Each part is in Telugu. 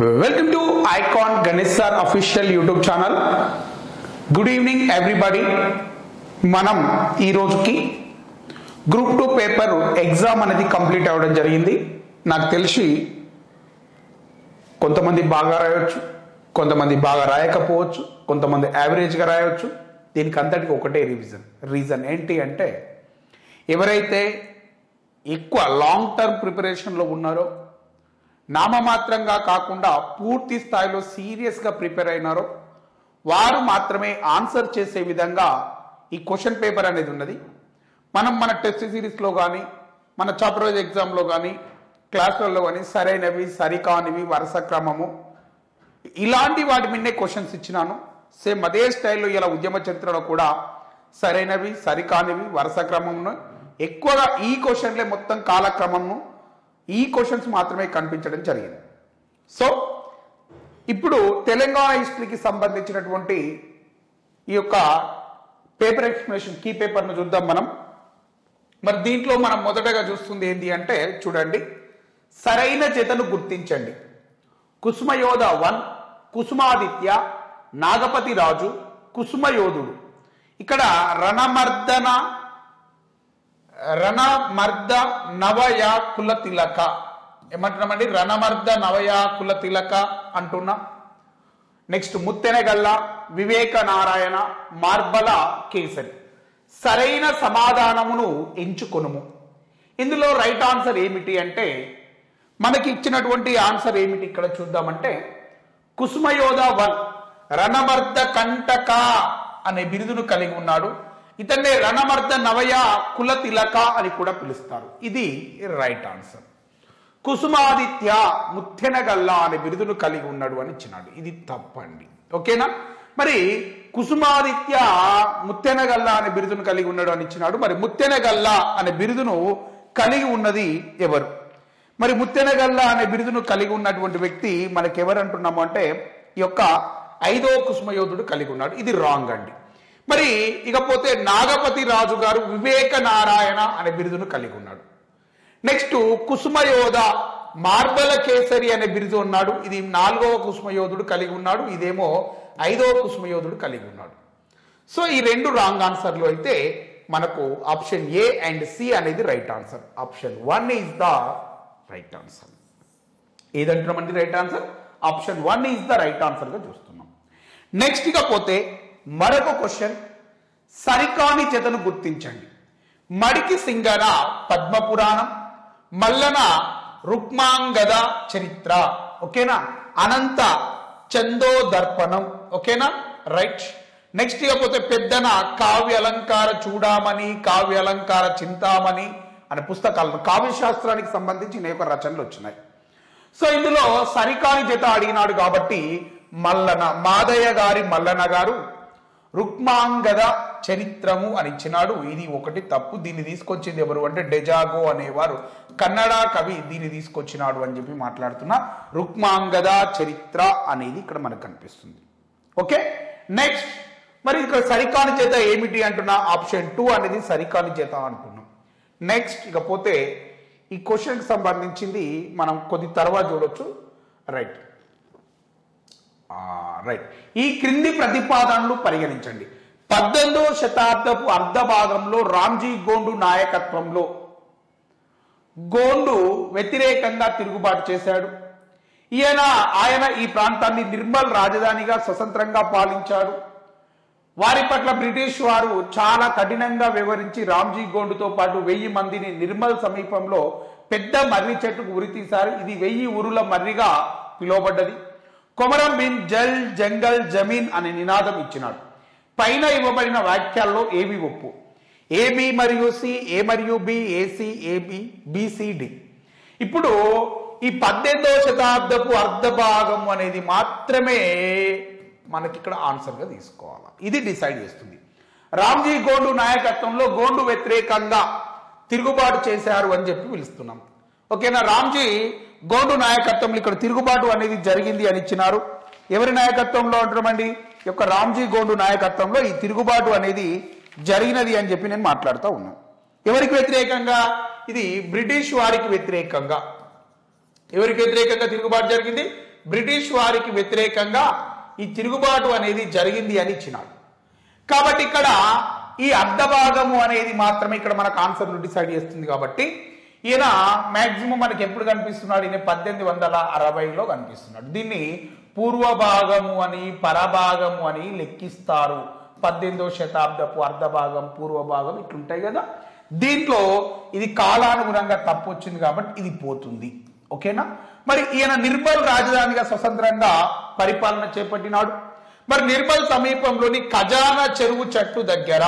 Welcome to Icon Ganesh Sir official YouTube channel. Good evening everybody. మనం ఈ రోజుకి గ్రూప్ 2 పేపర్ ఎగ్జామ్ అనేది కంప్లీట్ అవ్వడం జరిగింది. నాకు తెలిసి కొంతమంది బాగా రాయొచ్చు, కొంతమంది బాగా రాయకపోవచ్చు, కొంతమంది యావరేజ్ గా రాయొచ్చు. దీనికి అంతటికి ఒకటే రీజన్ ఏంటి అంటే ఎవరైతే ఎక్కువ లాంగ్ టర్మ్ ప్రిపరేషన్లో ఉన్నారో, నామమాత్రంగా కాకుండా పూర్తి స్థాయిలో సీరియస్గా ప్రిపేర్ అయినారో వారు మాత్రమే ఆన్సర్ చేసే విధంగా ఈ క్వశ్చన్ పేపర్ అనేది ఉన్నది. మనం మన టెస్ట్ సిరీస్లో కానీ, మన చాప్టర్ వైజ్ ఎగ్జామ్లో కానీ, క్లాసులలో కానీ సరైనవి సరికానివి వరుస క్రమము ఇలాంటి వాటి మీదనే క్వశ్చన్స్ ఇచ్చినాను. సేమ్ అదే స్టైల్లో ఇలా ఉద్యమ చరిత్రలో కూడా సరైనవి సరికానివి వరుస క్రమమును ఎక్కువగా ఈ క్వశ్చన్లే మొత్తం కాలక్రమము ఈ క్వశ్చన్స్ మాత్రమే కనిపించడం జరిగింది. సో ఇప్పుడు తెలంగాణ హిస్టరీకి సంబంధించినటువంటి ఈ యొక్క పేపర్ ఎక్స్ప్లెనేషన్ కీ పేపర్ను చూద్దాం మనం. మరి దీంట్లో మనం మొదటగా చూస్తుంది ఏంటి అంటే చూడండి, సరైన జతను గుర్తించండి. కుసుమయోధ 1, కుసుమాదిత్య, నాగపతి రాజు, కుసుమయోధుడు. ఇక్కడ రణమర్ద నవయా కుల తిలక ఏమంటున్నామండి? రణమర్ద నవయా కుల తిలక అంటున్నా. నెక్స్ట్ ముత్తెనగల్ల, వివేక నారాయణ, మార్బల కేసరి. సరైన సమాధానమును ఎంచుకొనుము. ఇందులో రైట్ ఆన్సర్ ఏమిటి అంటే మనకి ఇచ్చినటువంటి ఆన్సర్ ఏమిటి ఇక్కడ చూద్దామంటే కుసుమయోధ 1 రణమర్ద కంటక అనే బిరుదును కలిగి ఉన్నాడు. ఇతన్నే రణమర్ద నవయ కుల తిలక అని కూడా పిలుస్తారు. ఇది రైట్ ఆన్సర్. కుసుమాదిత్య ముత్తెనగల్ల అనే బిరుదును కలిగి ఉన్నాడు అని ఇచ్చినాడు. ఇది తప్పండి. ఓకేనా? మరి కుసుమాదిత్య ముత్తెనగల్ల అనే బిరుదును కలిగి ఉన్నాడు అని ఇచ్చినాడు. మరి ముత్తెనగల్ల అనే బిరుదును కలిగి ఉన్నది ఎవరు? మరి ముత్తెనగల్ల అనే బిరుదును కలిగి ఉన్నటువంటి వ్యక్తి మనకి ఎవరు అంటున్నాము అంటే ఈ యొక్క 5వ కుసుమయోధుడు కలిగి ఉన్నాడు. ఇది రాంగ్ అండి. మరి ఇకపోతే నాగపతి రాజు గారు వివేక నారాయణ అనే బిరుదును కలిగి ఉన్నాడు. నెక్స్ట్ కుసుమయోధ మార్బల కేసరి అనే బిరుదు ఉన్నాడు. ఇది 4వ కుసుమయోధుడు కలిగి ఉన్నాడు. ఇదేమో 5వ కుసుమయోధుడు కలిగి ఉన్నాడు. సో ఈ రెండు రాంగ్ ఆన్సర్లు అయితే మనకు ఆప్షన్ ఏ అండ్ సి అనేది right answer. Option 1 is the right answer. ఏదంటున్నామండి right answer? Option 1 is the right answer గా చూస్తున్నాం. నెక్స్ట్ ఇకపోతే మరొక క్వశ్చన్, సరికాని జతను గుర్తించండి. మడికి సింగన పద్మపురాణం, మల్లన రుక్మాంగద చరిత్ర. ఓకేనా? అనంత చందో దర్పణం. ఓకేనా? రైట్. నెక్స్ట్ ఇకపోతే పెద్దన కావ్య అలంకార చూడామణి, కావ్య అలంకార చింతామణి అనే పుస్తకాలను కావ్యశాస్త్రానికి సంబంధించి అనేక రచనలు వచ్చినాయి. సో ఇందులో సరికాని జత అడిగినాడు కాబట్టి మల్లన మాదయ్య గారి మల్లన గారు రుక్మాంగద చరిత్రము అని ఇచ్చినాడు. ఇది ఒకటి తప్పు. దీన్ని తీసుకొచ్చింది ఎవరు అంటే డెజాగో అనేవారు కన్నడ కవి దీన్ని తీసుకొచ్చినాడు అని చెప్పి మాట్లాడుతున్నా. రుక్మాంగద చరిత్ర అనేది ఇక్కడ మనకు కనిపిస్తుంది. ఓకే. నెక్స్ట్ మరి ఇక్కడ సరికాని చేత ఏమిటి అంటున్నా? ఆప్షన్ 2 అనేది సరికాని చేత అంటున్నాం. నెక్స్ట్ ఇకపోతే ఈ క్వశ్చన్ కి సంబంధించింది మనం కొద్ది తర్వాత చూడొచ్చు. రైట్. ఈ క్రింది ప్రతిపాదనలు పరిగణించండి. 18వ శతాబ్దపు అర్ధ భాగంలో రామ్జీ గోండు నాయకత్వంలో గోండు వ్యతిరేకంగా తిరుగుబాటు చేశాడు. ఆయన ఈ ప్రాంతాన్ని నిర్మల్ రాజధానిగా స్వతంత్రంగా పాలించాడు. వారి పట్ల బ్రిటిష్ వారు చాలా కఠినంగా వ్యవహరించి రామ్జీ గోండుతో పాటు 1000 మందిని నిర్మల్ సమీపంలో పెద్ద మర్రి చెట్టుకు ఉరితీశారు. ఇది 1000 ఉరుల మర్రిగా పిలువబడ్డది. కొమరం భీం జల్ జంగల్ జమీన్ అనే నినాదం ఇచ్చినాడు. పైన ఇవ్వబడిన వాక్యాల్లో ఏవి ఒప్పు? ఏబి మరియు సి, ఏ మరియు బి, ఏసి, ఏబి, బిసిడి. ఇప్పుడు ఈ 18వ శతాబ్దపు అర్ధ భాగం అనేది మాత్రమే మనకి ఇక్కడ ఆన్సర్ గా తీసుకోవాలి. ఇది డిసైడ్ చేస్తుంది. రామ్జీ గోండు నాయకత్వంలో గోండు వ్యతిరేకంగా తిరుగుబాటు చేశారు అని చెప్పి పిలుస్తున్నాం. ఓకేనా? రామ్జీ గోండు నాయకత్వంలో ఇక్కడ తిరుగుబాటు అనేది జరిగింది అని ఇచ్చినారు. ఎవరి నాయకత్వంలో అంటున్నామండి? ఈ యొక్క రామ్జీ గోండు నాయకత్వంలో ఈ తిరుగుబాటు అనేది జరిగినది అని చెప్పి నేను మాట్లాడుతూ ఉన్నాను. ఎవరికి వ్యతిరేకంగా? ఇది బ్రిటిష్ వారికి వ్యతిరేకంగా. ఎవరికి వ్యతిరేకంగా తిరుగుబాటు జరిగింది? బ్రిటిష్ వారికి వ్యతిరేకంగా ఈ తిరుగుబాటు అనేది జరిగింది అని ఇచ్చినాడు. కాబట్టి ఇక్కడ ఈ అర్ధభాగము అనేది మాత్రమే ఇక్కడ మనకు ఆన్సర్ డిసైడ్ చేస్తుంది. కాబట్టి ఈయన మాక్సిమం మనకి ఎప్పుడు కనిపిస్తున్నాడు? ఈయన 1860లో కనిపిస్తున్నాడు. దీన్ని పూర్వభాగము అని పరభాగము అని లెక్కిస్తారు. 18వ శతాబ్దపు అర్ధభాగం పూర్వభాగం ఇట్లుంటాయి కదా. దీంట్లో ఇది కాలానుగుణంగా తప్పు వచ్చింది కాబట్టి ఇది పోతుంది. ఓకేనా? మరి ఈయన నిర్మల్ రాజధానిగా స్వతంత్రంగా పరిపాలన చేపట్టినాడు. మరి నిర్మల్ సమీపంలోని ఖజానా చెరువు చెట్టు దగ్గర,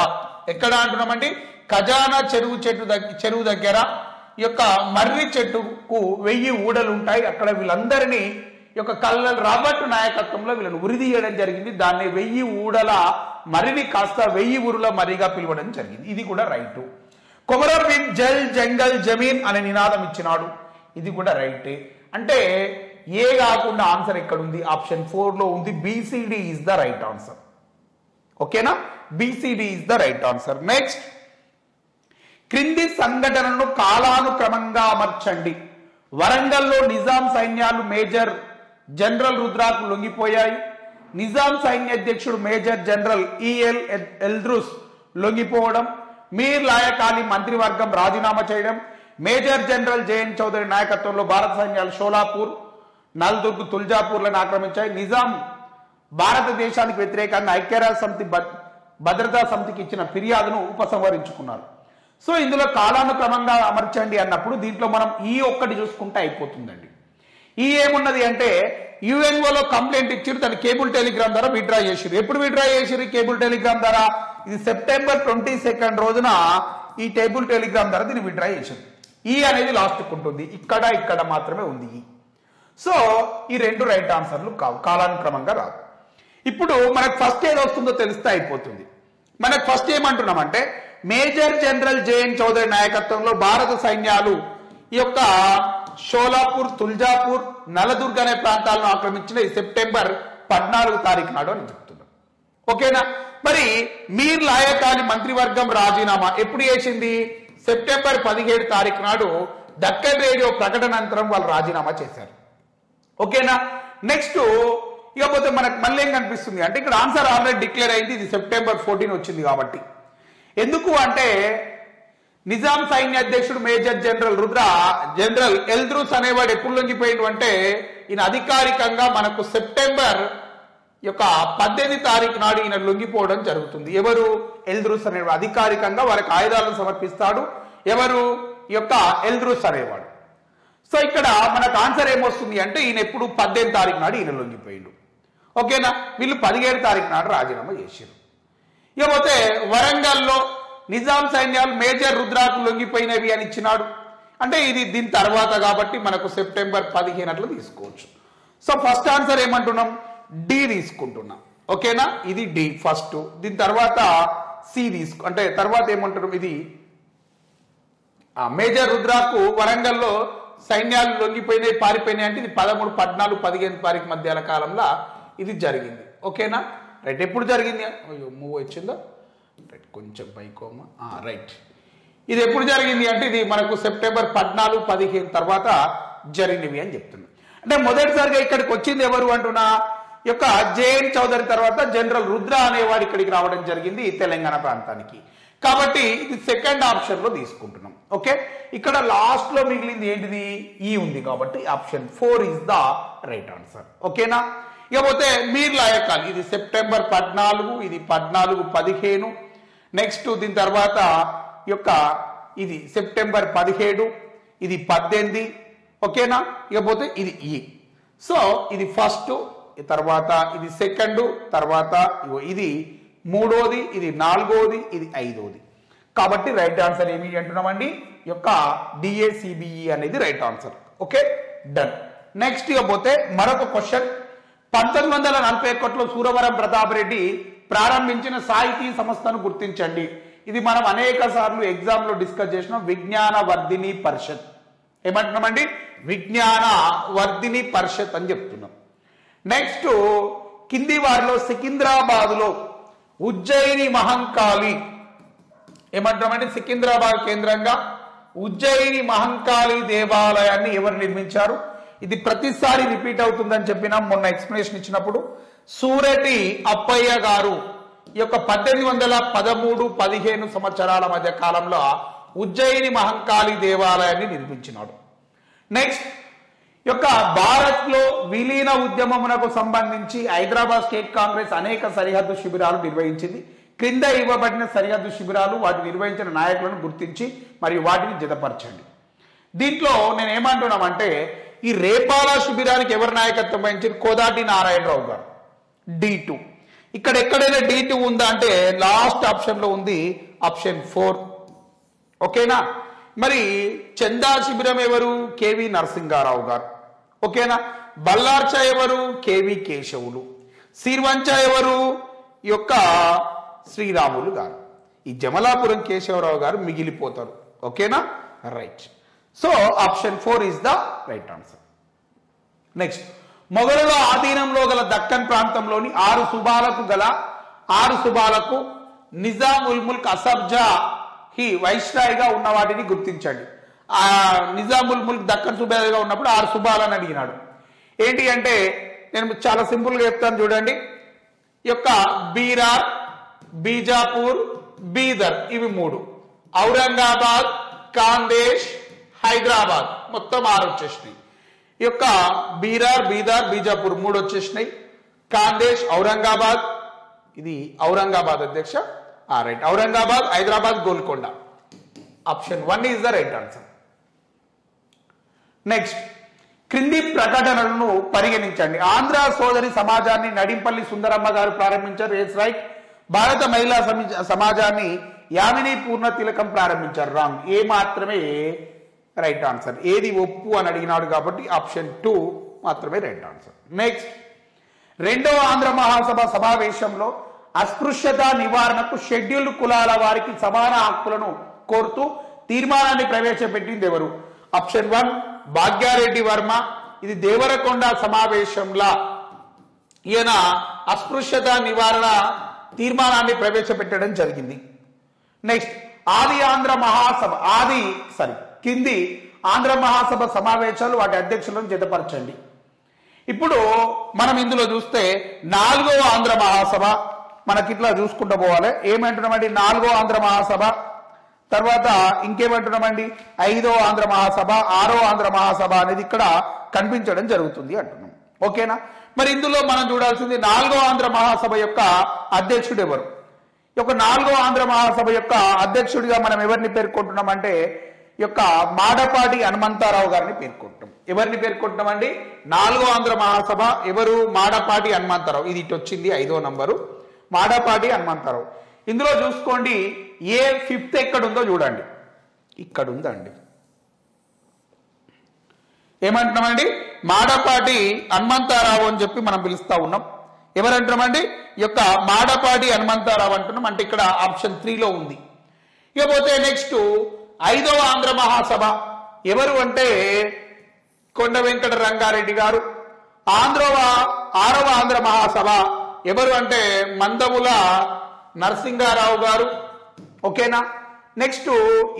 ఎక్కడ అంటున్నామండి? ఖజానా చెరువు దగ్గర ఈ యొక్క మర్రి చెట్టుకు 1000 ఊడలు ఉంటాయి. అక్కడ వీళ్ళందరినీ ఈ యొక్క కల్నల్ రాబర్ట్ నాయకత్వంలో వీళ్ళని ఉరిదీయడం జరిగింది. దాన్ని 1000 ఊడల మర్రిని కాస్త 1000 ఊరుల మర్రిగా పిలవడం జరిగింది. ఇది కూడా రైట్. కొమరం భీం జల్ జంగల్ జమీన్ అనే నినాదం ఇచ్చినాడు. ఇది కూడా రైటే. అంటే ఏ కాకుండా ఆన్సర్ ఎక్కడ ఉంది? ఆప్షన్ 4 లో ఉంది. B C D is the right answer. ఓకేనా? B C D is the right answer. Next, క్రింది సంఘటనను కాలానుక్రమంగా అమర్చండి. వరంగల్లో నిజాం సైన్యాలు మేజర్ జనరల్ రుద్రాకు లొంగిపోయాయి. నిజాం సైన్యాధ్యక్షుడు మేజర్ జనరల్ ఈఎల్ ఎల్ద్రూస్ లొంగిపోవడం. మీర్ లాయకాలి మంత్రివర్గం రాజీనామా చేయడం. మేజర్ జనరల్ జేఎన్ చౌదరి నాయకత్వంలో భారత సైన్యాలు షోలాపూర్, నల్దుర్గ్, తుల్జాపూర్లను ఆక్రమించాయి. నిజాం భారతదేశానికి వ్యతిరేకంగా ఐక్యరాజ్య సమితి భద్రతా సమితికి ఇచ్చిన ఫిర్యాదును ఉపసంహరించుకున్నారు. సో ఇందులో కాలానుక్రమంగా అమర్చండి అన్నప్పుడు దీంట్లో మనం ఈ ఒక్కటి చూసుకుంటే అయిపోతుందండి. ఈ ఏమున్నది అంటే యుఎన్ఓలో కంప్లైంట్ ఇచ్చారు, దాన్ని కేబుల్ టెలిగ్రామ్ ద్వారా విత్డ్రా చేసిరు. ఎప్పుడు విత్డ్రా చేసిరు కేబుల్ టెలిగ్రామ్ ద్వారా? ఇది సెప్టెంబర్ 22 రోజున ఈ టేబుల్ టెలిగ్రామ్ ద్వారా దీన్ని విత్డ్రా చేశారు. ఈ అనేది లాస్ట్ ఉంటుంది. ఇక్కడ మాత్రమే ఉంది ఈ. సో ఈ 2 రైట్ ఆన్సర్లు కావు, కాలానుక్రమంగా రాదు. ఇప్పుడు మనకు ఫస్ట్ ఏది వస్తుందో తెలిస్తే అయిపోతుంది. మనకు ఫస్ట్ ఏమంటున్నామంటే మేజర్ జనరల్ జేఎన్ చౌదరి నాయకత్వంలో భారత సైన్యాలు ఈ యొక్క షోలాపూర్, తుల్జాపూర్, నలదుర్గ్ అనే ప్రాంతాలను ఆక్రమించిన ఈ సెప్టెంబర్ 14 తారీఖు నాడు అని చెప్తున్నాం. ఓకేనా? మరి మీర్ లాయకాలి మంత్రివర్గం రాజీనామా ఎప్పుడు చేసింది? సెప్టెంబర్ 17 తారీఖు నాడు దక్కన్ రేడియో ప్రకటనంతరం వాళ్ళు రాజీనామా చేశారు. ఓకేనా? నెక్స్ట్ ఇకపోతే మనకు మళ్ళీ ఏం కనిపిస్తుంది అంటే ఇక్కడ ఆన్సర్ ఆల్రెడీ డిక్లేర్ అయింది. ఇది సెప్టెంబర్ 14 వచ్చింది కాబట్టి. ఎందుకు అంటే నిజాం సైన్య అధ్యక్షుడు మేజర్ జనరల్ ఎల్ద్రూస్ అనేవాడు ఎప్పుడు లొంగిపోయిండు అంటే ఈయన అధికారికంగా మనకు సెప్టెంబర్ 18 తారీఖు నాడు ఈయన లొంగిపోవడం జరుగుతుంది. ఎవరు? ఎల్ద్రూస్ అనేవాడు అధికారికంగా వారికి ఆయుధాలను సమర్పిస్తాడు. ఎవరు? ఈ యొక్క ఎల్ద్రూస్ అనేవాడు. సో ఇక్కడ మనకు ఆన్సర్ ఏమొస్తుంది అంటే ఈయన ఎప్పుడు 18 తారీఖు నాడు ఈయన లొంగిపోయిండు. ఓకేనా? వీళ్ళు 17 తారీఖు నాడు రాజీనామా చేశారు. ఇకపోతే వరంగల్లో నిజాం సైన్యాలు మేజర్ రుద్రాకు లొంగిపోయినవి అని ఇచ్చినాడు. అంటే ఇది దీని తర్వాత కాబట్టి మనకు సెప్టెంబర్ 15 అట్లా తీసుకోవచ్చు. సో ఫస్ట్ ఆన్సర్ ఏమంటున్నాం? డి తీసుకుంటున్నాం. ఓకేనా? ఇది డి ఫస్ట్. దీని తర్వాత సి అంటే తర్వాత ఏమంటున్నాం? ఇది మేజర్ రుద్రాకు వరంగల్లో సైన్యాలు లొంగిపోయినాయి, పారిపోయినాయి అంటే ఇది 13, 14, 15 తారీఖు మధ్యాహ్న కాలంలో ఇది జరిగింది. ఓకేనా? రైట్. ఎప్పుడు జరిగింది? అయ్యో మూవ్ వచ్చిందా? రైట్, కొంచెం పైకోమా. రైట్. ఇది ఎప్పుడు జరిగింది అంటే ఇది మనకు సెప్టెంబర్ 14, 15 తర్వాత జరిగినవి అని చెప్తున్నాం. అంటే మొదటిసారిగా ఇక్కడికి వచ్చింది ఎవరు అంటున్నా? ఈ యొక్క జేఎన్ చౌదరి తర్వాత జనరల్ రుద్ర అనేవాడు ఇక్కడికి రావడం జరిగింది తెలంగాణ ప్రాంతానికి. కాబట్టి ఇది సెకండ్ ఆప్షన్ లో తీసుకుంటున్నాం. ఓకే, ఇక్కడ లాస్ట్ లో మిగిలింది ఏంటిది? ఈ ఉంది కాబట్టి option 4 is the right answer. ఓకేనా? ఇకపోతే మీర్ లాయకాలి ఇది సెప్టెంబర్ 14, ఇది 14, 15. నెక్స్ట్ దీని తర్వాత యొక్క ఇది సెప్టెంబర్ 17, ఇది 18. ఓకేనా? ఇకపోతే ఇది ఈ. సో ఇది ఫస్ట్, తర్వాత ఇది సెకండ్, తర్వాత ఇది మూడోది, ఇది నాలుగోది, ఇది ఐదోది. కాబట్టి రైట్ ఆన్సర్ ఏమి అంటున్నామండి? యొక్క డిఏసిబిఈ అనేది right answer. Okay, done. Next ఇకపోతే మరొక క్వశ్చన్. 1941లో సూరవరం ప్రతాప్ రెడ్డి ప్రారంభించిన సాహితీ సంస్థను గుర్తించండి. ఇది మనం అనేక సార్లు ఎగ్జామ్ లో డిస్కస్ చేసిన విజ్ఞాన వర్ధిని పరిషత్. ఏమంటున్నామండి? విజ్ఞాన వర్ధిని పరిషత్ అని చెప్తున్నాం. నెక్స్ట్ కింది వారిలో సికింద్రాబాద్ లో ఉజ్జయిని మహంకాళి ఏమంటామంటే సికింద్రాబాద్ కేంద్రంగా ఉజ్జయిని మహంకాళి దేవాలయాన్ని ఎవరు నిర్మించారు? ఇది ప్రతిసారి రిపీట్ అవుతుందని చెప్పినాం మొన్న ఎక్స్ప్లెనేషన్ ఇచ్చినప్పుడు. సూరటి అప్పయ్య గారు ఈ యొక్క 1813-15 సంవత్సరాల మధ్య కాలంలో ఉజ్జయిని మహంకాళి దేవాలయాన్ని నిర్మించినాడు. నెక్స్ట్ యొక్క భారత్ లో విలీన ఉద్యమమునకు సంబంధించి హైదరాబాద్ స్టేట్ కాంగ్రెస్ అనేక సరిహద్దు శిబిరాలు నిర్వహించింది. క్రింద ఇవ్వబడిన సరిహద్దు శిబిరాలు వాటి నిర్వహించిన నాయకులను గుర్తించి మరియు వాటిని జతపరచండి. దీంట్లో నేను ఏమంటున్నామంటే ఈ రేపాల శిబిరానికి ఎవరు నాయకత్వం వహించారు? కోదాటి నారాయణరావు గారు. D2 ఇక్కడ ఎక్కడైనా D2 ఉందా అంటే లాస్ట్ ఆప్షన్ లో ఉంది, ఆప్షన్ 4. ఓకేనా. మరి చందా శిబిరం ఎవరు? కేవి నరసింహారావు గారు. ఓకేనా. బల్లార్చ ఎవరు? కేవి కేశవులు. సిర్వంచ ఎవరు? ఈ యొక్క శ్రీరాములు గారు. ఈ జమలాపురం కేశవరావు గారు మిగిలిపోతారు. ఓకేనా. Right. So option 4 is the right answer. Next మొఘలుల ఆధీనంలో గల దక్కన్ ప్రాంతంలోని 6 సుబాలకు నిజాం ఉల్ ముల్క్ అసబ్జా హి వైస్రాయ్గా ఉన్న వాటిని గుర్తించండి. ఆ నిజాం ఉల్ ముల్క్ దక్కన్ సుబాగా ఉన్నప్పుడు 6 సుబాలని అడిగినాడు. ఏంటి అంటే నేను చాలా సింపుల్ గా చెప్తాను చూడండి. ఈ యొక్క బీరార్, బీజాపూర్, బీదర్ ఇవి 3, ఔరంగాబాద్, కాందేశ్, హైదరాబాద్ మొత్తం 6 వచ్చేసినాయి. ఈ యొక్క బీరార్, బీదర్, బీజాపూర్ 3 వచ్చేసినాయి. కాందేశ్, ఔరంగాబాద్, ఇది ఔరంగాబాద్ అధ్యక్ష. Right. Aurangabad, Hyderabad, Golconda. Option 1 is the right answer. Next క్రింది ప్రకటనలను పరిగణించండి. ఆంధ్ర సోదరి సమాజాన్ని నడింపల్లి సుందరమ్మ గారు ప్రారంభించారు. Yes right. భారత మహిళా సమాజాన్ని యామిని పూర్ణ తిలకం ప్రారంభించారు. రాంగ్. ఏ మాత్రమే రైట్ ఆన్సర్. ఏది ఒప్పు అని అడిగినాడు కాబట్టి ఆప్షన్ 2 మాత్రమే రైట్ ఆన్సర్. నెక్స్ట్ 2వ ఆంధ్ర మహాసభ సమావేశంలో అస్పృశ్యత నివారణకు షెడ్యూల్డ్ కులాల వారికి సమాన హక్కులను కోరుతూ తీర్మానాన్ని ప్రవేశపెట్టింది ఎవరు? ఆప్షన్ 1 భాగ్యారెడ్డి వర్మ. ఇది దేవరకొండ సమావేశంలో ఈయన అస్పృశ్యత నివారణ తీర్మానాన్ని ప్రవేశపెట్టడం జరిగింది. నెక్స్ట్ కింది ఆంధ్ర మహాసభ సమావేశాలు వాటి అధ్యక్షులను జతపరచండి. ఇప్పుడు మనం ఇందులో చూస్తే 4వ ఆంధ్ర మహాసభ మనకి ఇట్లా చూసుకుంటూ పోవాలి. ఏమంటున్నామండి? 4వ ఆంధ్ర మహాసభ, తర్వాత ఇంకేమంటున్నామండి? 5వ ఆంధ్ర మహాసభ, 6వ ఆంధ్ర మహాసభ అనేది ఇక్కడ కనిపించడం జరుగుతుంది అంటున్నాం. ఓకేనా. మరి ఇందులో మనం చూడాల్సింది 4వ ఆంధ్ర మహాసభ యొక్క అధ్యక్షుడు ఎవరు? ఈ యొక్క 4వ ఆంధ్ర మహాసభ యొక్క అధ్యక్షుడిగా మనం ఎవరిని పేర్కొంటున్నామంటే ఈ యొక్క మాడపాటి హనుమంతారావు గారిని పేర్కొంటాం. ఎవరిని పేర్కొంటామండి? 4వ ఆంధ్ర మహాసభ ఎవరు? మాడపాటి హనుమంతారావు. ఇది ఇటు వచ్చింది 5వ నంబరు, మాడపాటి హనుమంతారావు. ఇందులో చూసుకోండి ఏ 5th ఎక్కడుందో చూడండి. ఇక్కడ ఉందండి. ఏమంటున్నామండి? మాడపాటి హనుమంతారావు అని చెప్పి మనం పిలుస్తా ఉన్నాం. ఎవరంటున్నామండి? ఈ యొక్క మాడపాటి హనుమంతారావు అంటున్నాం. అంటే ఇక్కడ ఆప్షన్ 3లో ఉంది. ఇకపోతే నెక్స్ట్ 5వ ఆంధ్ర మహాసభ ఎవరు అంటే కొండ వెంకట రంగారెడ్డి గారు. 6వ ఆంధ్ర మహాసభ ఎవరు అంటే మందముల నరసింహారావు గారు. ఓకేనా. నెక్స్ట్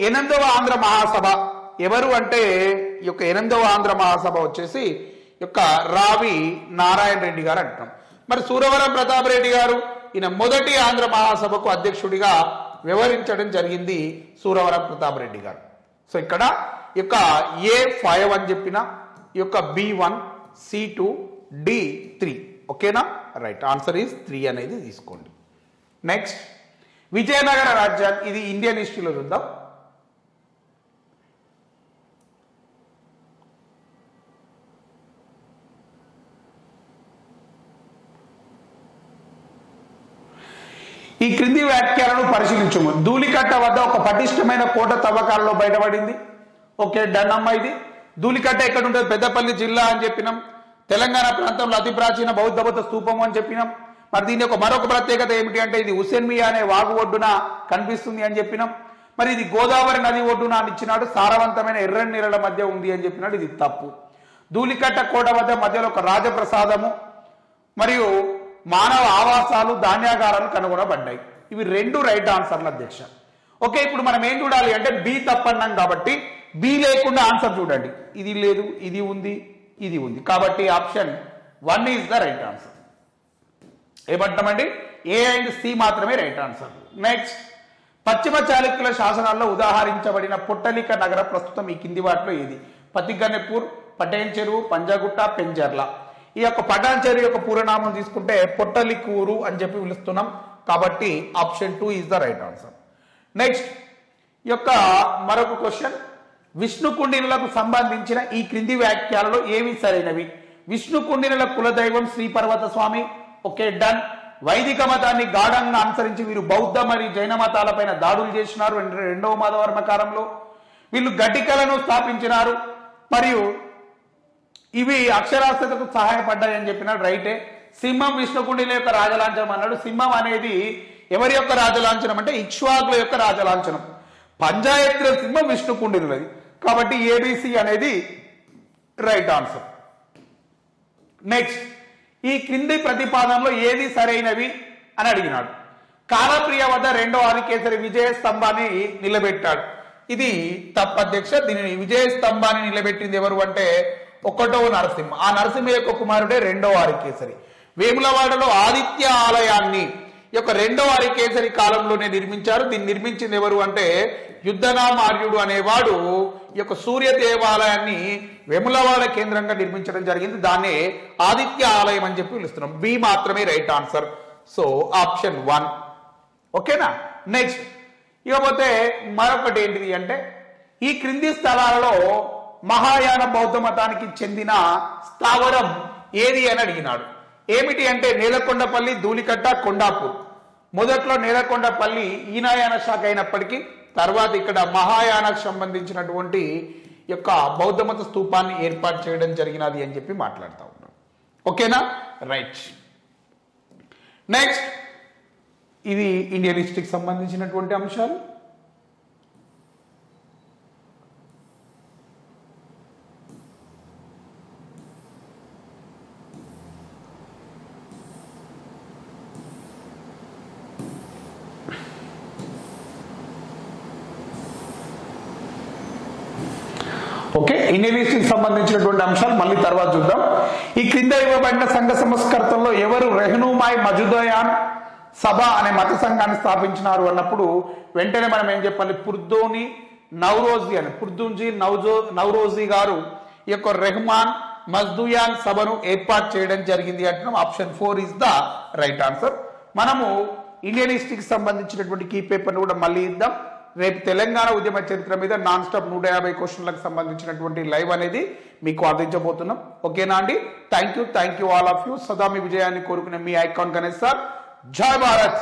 8వ ఆంధ్ర మహాసభ ఎవరు అంటే ఈ యొక్క 8వ ఆంధ్ర మహాసభ వచ్చేసి యొక్క రావి నారాయణ రెడ్డి గారు అంటున్నాం. మరి సూరవరం ప్రతాప్ రెడ్డి గారు ఈయన మొదటి ఆంధ్ర మహాసభకు అధ్యక్షుడిగా వ్యవహరించడం జరిగింది సూరవరం ప్రతాప్ రెడ్డి గారు. సో ఇక్కడ ఈ యొక్క A5 అని చెప్పిన ఈ యొక్క B1, C2, D3. ఓకేనా. రైట్ ఆన్సర్ ఈజ్ 3 అనేది తీసుకోండి. నెక్స్ట్ విజయనగర రాజ్యాన్ని, ఇది ఇండియన్ హిస్టరీలో చూద్దాం. ఈ క్రింది వ్యాఖ్యలను పరిశీలించము. ధూళికట్ట వద్ద ఒక పటిష్టమైన కోట తవ్వకాలలో బయటపడింది. ఓకే డన్ అమ్మ. ఇది ధూళికట్ట ఎక్కడ ఉంటుంది? పెద్దపల్లి జిల్లా అని చెప్పినాం. తెలంగాణ ప్రాంతంలో అతి ప్రాచీన బౌద్ధ స్తూపం అని చెప్పినాం. మరి దీని యొక్క మరొక ప్రత్యేకత ఏమిటి అంటే ఇది హుస్సేన్ మియా అనే వాగు ఒడ్డున కనిపిస్తుంది అని చెప్పినాం. మరి ఇది గోదావరి నది ఒడ్డున అని ఇచ్చినాడు. సారవంతమైన ఎర్రని నీళ్ళ మధ్య ఉంది అని చెప్పినాడు. ఇది తప్పు. ధూళికట్ట కోట వద్ద మధ్యలో ఒక రాజప్రసాదము మరియు మానవ ఆవాసాలు, ధాన్యాగారాలు కనుగొనబడ్డాయి. ఇవి 2 రైట్ ఆన్సర్లు అధ్యక్ష. ఓకే. ఇప్పుడు మనం ఏం చూడాలి అంటే బి తప్పన్నాం కాబట్టి బి లేకుండా ఆన్సర్ చూడండి. ఇది లేదు, ఇది ఉంది, ఇది ఉంది. కాబట్టి option 1 is the right answer. ఏమంటామండి? ఏ అండ్ సి మాత్రమే రైట్ ఆన్సర్. నెక్స్ట్, పశ్చిమ చాళుక్యుల శాసనాల్లో ఉదాహరించబడిన పొట్టలిక నగర ప్రస్తుతం ఈ కింది వాటిలో ఏది? పతిగన్నెపూర్, పటేల్ చెరువు, పంజాగుట్ట, పెంజర్ల. ఈ యొక్క పటాన్ చెరువు యొక్క పూర్వనామం తీసుకుంటే పొట్టలికూరు అని చెప్పి పిలుస్తున్నాం. కాబట్టి option 2 is the right answer. Next, ఈ యొక్క మరొక క్వశ్చన్, విష్ణు కుండినులకు సంబంధించిన ఈ క్రింది వ్యాఖ్యలలో ఏవి సరైనవి? విష్ణు కుండినుల కులదైవం శ్రీపర్వత స్వామి. Okay, done. వైదిక మతాన్ని గాఢంగా అనుసరించి వీరు బౌద్ధ మరియు జైన మతాలపైన దాడులు చేసినారు రెండవ మాధవర్మ కాలంలో. వీళ్ళు గడ్డికలను స్థాపించినారు మరియు ఇవి అక్షరాస్యతకు సహాయపడ్డాయని చెప్పినాడు. రైటే. సింహం విష్ణుకుండిల యొక్క రాజలాంఛనం అన్నాడు. సింహం అనేది ఎవరి యొక్క రాజలాంఛనం అంటే ఇక్ష్వాకుల యొక్క రాజలాంఛనం. పంజాయత్ర సింహం విష్ణుకుండినులది. కాబట్టి ఏబిసి అనేది రైట్ ఆన్సర్. నెక్స్ట్, ఈ క్రింది ప్రతిపాదనలో ఏది సరైనవి అని అడిగినాడు. కాలప్రియ వద్ద రెండో ఆదికేసరి విజయ స్తంభాన్ని నిలబెట్టాడు. ఇది తప్ప అధ్యక్ష. దీనిని విజయ స్తంభాన్ని నిలబెట్టింది ఎవరు అంటే 1వ నరసింహ. ఆ నరసింహ యొక్క కుమారుడే రెండో ఆదికేసరి. వేములవాడలో ఆదిత్య ఆలయాన్ని ఈ యొక్క రెండో ఆదికేసరి కాలంలోనే నిర్మించారు. దీన్ని నిర్మించింది ఎవరు అంటే యుద్ధనామార్యుడు అనేవాడు ఈ యొక్క సూర్య దేవాలయాన్ని వేములవాడ కేంద్రంగా నిర్మించడం జరిగింది. దాన్నే ఆదిత్య ఆలయం అని చెప్పి పిలుస్తున్నాం. బి మాత్రమే రైట్ ఆన్సర్. So option 1. ఓకేనా? నెక్స్ట్, ఇకపోతే మరొకటి ఏంటిది అంటే ఈ క్రింది స్థలాలలో మహాయాన బౌద్ధ మతానికి చెందిన స్థావరం ఏది అని అడిగినాడు. ఏమిటి అంటే నేలకొండపల్లి, ధూళికట్ట, కొండాపూర్. మొదట్లో నేలకొండపల్లి ఈనాయాన శాఖ అయినప్పటికీ తర్వాత ఇక్కడ మహాయానకు సంబంధించినటువంటి యొక్క బౌద్ధ మత స్తూపాన్ని ఏర్పాటు చేయడం జరిగినది అని చెప్పి మాట్లాడుతూ ఉన్నాం. ఓకేనా? రైట్. నెక్స్ట్, ఇది ఇండియన్ హిస్టరీకి సంబంధించినటువంటి అంశాలు. ఓకే, ఇండియన్ హిస్టరీకి సంబంధించినటువంటి అంశాలు మళ్ళీ తర్వాత చూద్దాం. ఈ క్రింద ఇవ్వబడిన సంఘ సంస్కర్తల్లో ఎవరు రెహ్నుమాయ్ మజుదయాన్ సభ అనే మత సంఘాన్ని స్థాపించినారు అన్నప్పుడు వెంటనే మనం ఏం చెప్పాలి? పుర్దోని నౌరోజీ అని, పుర్దుంజీ నౌరోజీ గారు ఈ యొక్క రెహమాన్ మజ్దుయాన్ సభను ఏర్పాటు చేయడం జరిగింది అంటున్నాం. Option 4 is the right answer. మనము ఇండియన్ హిస్టరీకి సంబంధించినటువంటి కీ పేపర్ను కూడా మళ్ళీ ఇద్దాం. రేపు తెలంగాణ ఉద్యమ చరిత్ర మీద నాన్ స్టాప్ 150 క్వశ్చన్లకు సంబంధించినటువంటి లైవ్ అనేది మీకు అందించబోతున్నాం. ఓకేనా అండి? Thank you all of you. సదా మీ విజయాన్ని కోరుకునే మీ ఐకాన్ గణేష్ సార్. జై భారత్.